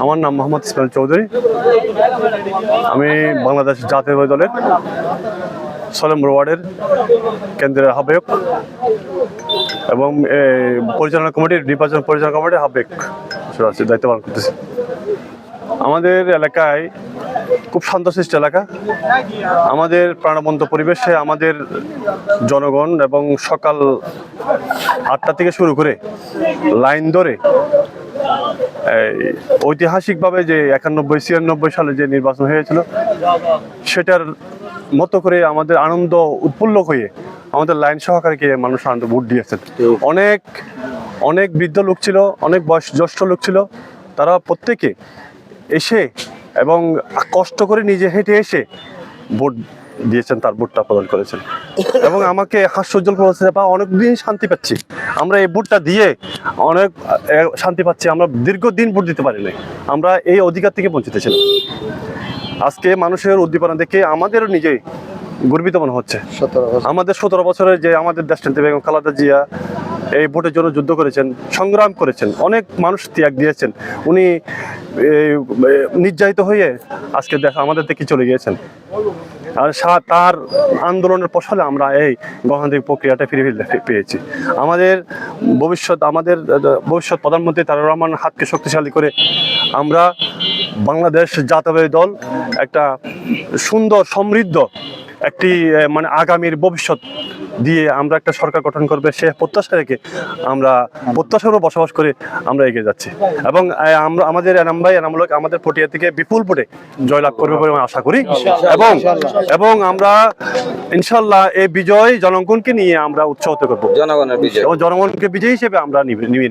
আমার নাম মোহাম্মদ ইসমাইল চৌধুরী। আমি বাংলাদেশ জাতীয় দলের ৬ নম্বর ওয়ার্ডের কেন্দ্রের আহ্বায়ক এবং পরিচালনা কমিটির নির্বাচন পরিচালনা কমিটির আহ্বায়ক দায়িত্ব পালন করতেছি। আমাদের এলাকায় খুব শান্তশিষ্ট এলাকা। আমাদের প্রাণবন্ত পরিবেশে আমাদের জনগণ এবং সকাল ৮টা থেকে শুরু করে লাইন ধরে ঐতিহাসিকভাবে যে ৯১-৯৬ সালে যে নির্বাচন হয়েছিল সেটার মতো করে আমাদের আনন্দ উৎফুল্ল হয়ে আমাদের লাইন সহকারে মানুষ আনন্দ ভোট দিয়েছেন। অনেক অনেক বৃদ্ধ লোক ছিল, অনেক জ্যেষ্ঠ লোক ছিল, তারা প্রত্যেকে এসে এবং কষ্ট করে নিজে হেঁটে এসে ভোট দিয়েছেন, তার ভোটটা প্রদান করেছেন এবং আমাকে হাস্যোজ্জ্বল করেছে বা অনেকদিন শান্তি পাচ্ছি। আমরা এই ভোটটা দিয়ে অনেক শান্তি পাচ্ছি। আমরা দীর্ঘদিন ভোট দিতে পারি নাই, আমরা এই অধিকার থেকে বঞ্চিত ছিলাম। আজকে মানুষের উদ্দীপনা দেখে আমাদেরও নিজেই গর্বিত মনে হচ্ছে। আমাদের ১৭ বছরের যে আমাদের দেশনেত্রী বেগম খালেদা জিয়া এই ভোটের জন্য যুদ্ধ করেছেন, সংগ্রাম করেছেন, অনেক মানুষ ত্যাগ দিয়েছেন। উনি নির্যাতিত হয়ে আজকে আমাদের দেখে চলে গিয়েছেন, আর তার আন্দোলনের ফসলে আমরা এই গণতান্ত্রিক প্রক্রিয়াটা ফিরে পেয়েছি। আমাদের ভবিষ্যৎ প্রধানমন্ত্রী তারেক রহমান হাতকে শক্তিশালী করে আমরা বাংলাদেশ জাতীয় দল একটা সুন্দর সমৃদ্ধ একটি আগামীর ভবিষ্যৎ দিয়ে আমরা একটা সরকার গঠন করবে সে প্রত্যাশা রেখে আমরা প্রত্যাশারও বসবাস করে আমরা এগিয়ে যাচ্ছি এবং আমাদের এনামূলক আমাদের পটিয়া থেকে বিপুল ভোটে জয়লাভ করবে বলে আশা করি এবং আমরা ইনশাল্লাহ এই বিজয় জনগণকে নিয়ে আমরা উৎসাহিত করবো, জনগণকে বিজয় হিসেবে আমরা নিয়ে